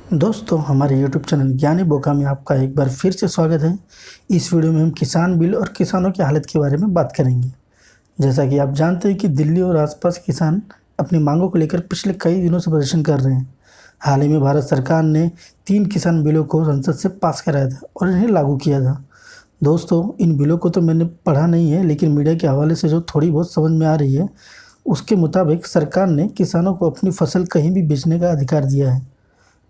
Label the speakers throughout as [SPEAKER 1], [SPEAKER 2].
[SPEAKER 1] दोस्तों, हमारे YouTube channel ज्ञानी बोका में आपका एक बार फिर से स्वागत है। इस वीडियो में हम किसान बिल और किसानों की हालत के बारे में बात करेंगे। जैसा कि आप जानते हैं कि दिल्ली और आसपास किसान अपनी मांगों को लेकर पिछले कई दिनों से प्रदर्शन कर रहे हैं। हाल ही में भारत सरकार ने 3 किसान बिलों को संसद से पास कराया था और इन्हें लागू किया था। दोस्तों, इन बिलों को तो मैंने पढ़ा नहीं है, लेकिन मीडिया के हवाले से जो थोड़ी बहुत समझ में आ रही है, उसके मुताबिक सरकार ने किसानों को अपनी फसल कहीं भी बेचने का अधिकार दिया है।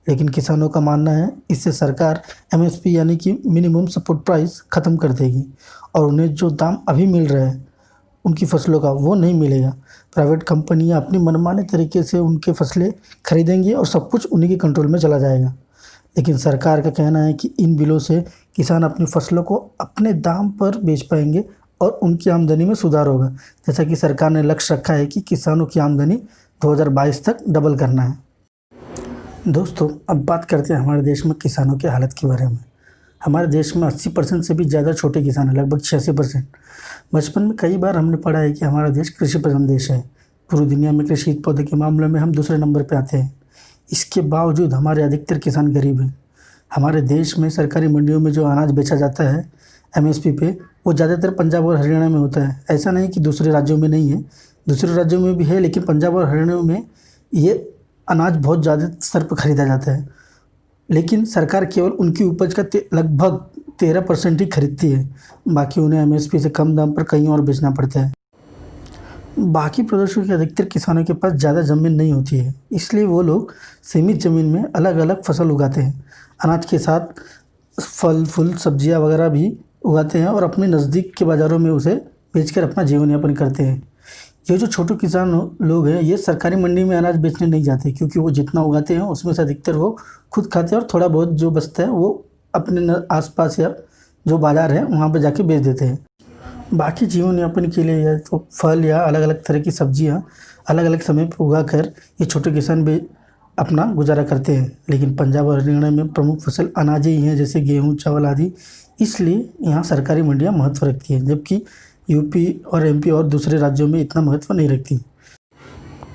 [SPEAKER 1] लेकिन किसानों का मानना है इससे सरकार एमएसपी यानी कि मिनिमम सपोर्ट प्राइस ख़त्म कर देगी और उन्हें जो दाम अभी मिल रहा है उनकी फसलों का वो नहीं मिलेगा। प्राइवेट कंपनियां अपनी मनमाने तरीके से उनके फसलें खरीदेंगी और सब कुछ उन्हीं के कंट्रोल में चला जाएगा। लेकिन सरकार का कहना है कि इन बिलों से किसान अपनी फसलों को अपने दाम पर बेच पाएंगे और उनकी आमदनी में सुधार होगा। जैसा कि सरकार ने लक्ष्य रखा है कि किसानों की आमदनी 2022 तक डबल करना है। दोस्तों, अब बात करते हैं हमारे देश में किसानों की हालत के बारे में। हमारे देश में 80% से भी ज़्यादा छोटे किसान हैं, लगभग 86%। बचपन में कई बार हमने पढ़ा है कि हमारा देश कृषि प्रधान देश है। पूरी दुनिया में कृषि उत्पादन के मामले में हम दूसरे नंबर पर आते हैं। इसके बावजूद हमारे अधिकतर किसान गरीब हैं। हमारे देश में सरकारी मंडियों में जो अनाज बेचा जाता है एमएसपी पे, वो ज़्यादातर पंजाब और हरियाणा में होता है। ऐसा नहीं कि दूसरे राज्यों में नहीं है, दूसरे राज्यों में भी है, लेकिन पंजाब और हरियाणा में ये अनाज बहुत ज़्यादा स्तर पर खरीदा जाता है। लेकिन सरकार केवल उनकी उपज का लगभग 13% ही खरीदती है। बाकी उन्हें एमएसपी से कम दाम पर कहीं और बेचना पड़ता है। बाकी प्रदेशों के अधिकतर किसानों के पास ज़्यादा ज़मीन नहीं होती है, इसलिए वो लोग सीमित ज़मीन में अलग अलग फसल उगाते हैं। अनाज के साथ फल फूल सब्जियां वगैरह भी उगाते हैं और अपने नज़दीक के बाज़ारों में उसे बेचकर अपना जीवन यापन करते हैं। ये जो छोटे किसान लोग हैं, ये सरकारी मंडी में अनाज बेचने नहीं जाते, क्योंकि वो जितना उगाते हैं उसमें से अधिकतर वो खुद खाते हैं और थोड़ा बहुत जो बचता है वो अपने आसपास या जो बाज़ार है वहाँ पर जाके बेच देते हैं। बाकी जीवन यापन के लिए या तो फल या अलग अलग तरह की सब्जियाँ अलग अलग समय पर उगा कर ये छोटे किसान भी अपना गुजारा करते हैं। लेकिन पंजाब और हरियाणा में प्रमुख फसल अनाज ही हैं, जैसे गेहूँ, चावल आदि, इसलिए यहाँ सरकारी मंडियाँ महत्व रखती हैं, जबकि यूपी और एमपी और दूसरे राज्यों में इतना महत्व नहीं रखती।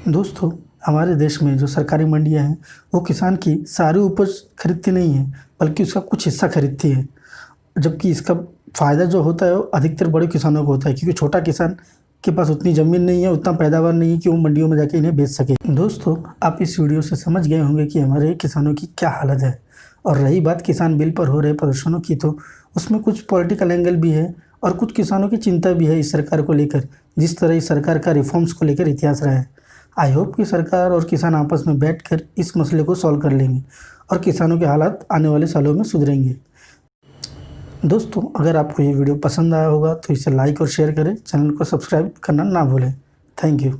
[SPEAKER 1] दोस्तों, हमारे देश में जो सरकारी मंडियां हैं वो किसान की सारी उपज खरीदती नहीं है, बल्कि उसका कुछ हिस्सा खरीदती है। जबकि इसका फ़ायदा जो होता है वो अधिकतर बड़े किसानों को होता है, क्योंकि छोटा किसान के पास उतनी ज़मीन नहीं है, उतना पैदावार नहीं है कि वो मंडियों में जाके इन्हें बेच सके। दोस्तों, आप इस वीडियो से समझ गए होंगे कि हमारे किसानों की क्या हालत है। और रही बात किसान बिल पर हो रहे प्रदर्शनों की, तो उसमें कुछ पॉलिटिकल एंगल भी है और कुछ किसानों की चिंता भी है इस सरकार को लेकर, जिस तरह इस सरकार का रिफॉर्म्स को लेकर इतिहास रहा है। आई होप कि सरकार और किसान आपस में बैठकर इस मसले को सॉल्व कर लेंगे और किसानों के हालात आने वाले सालों में सुधरेंगे। दोस्तों, अगर आपको ये वीडियो पसंद आया होगा तो इसे लाइक और शेयर करें, चैनल को सब्सक्राइब करना ना भूलें। Thank you.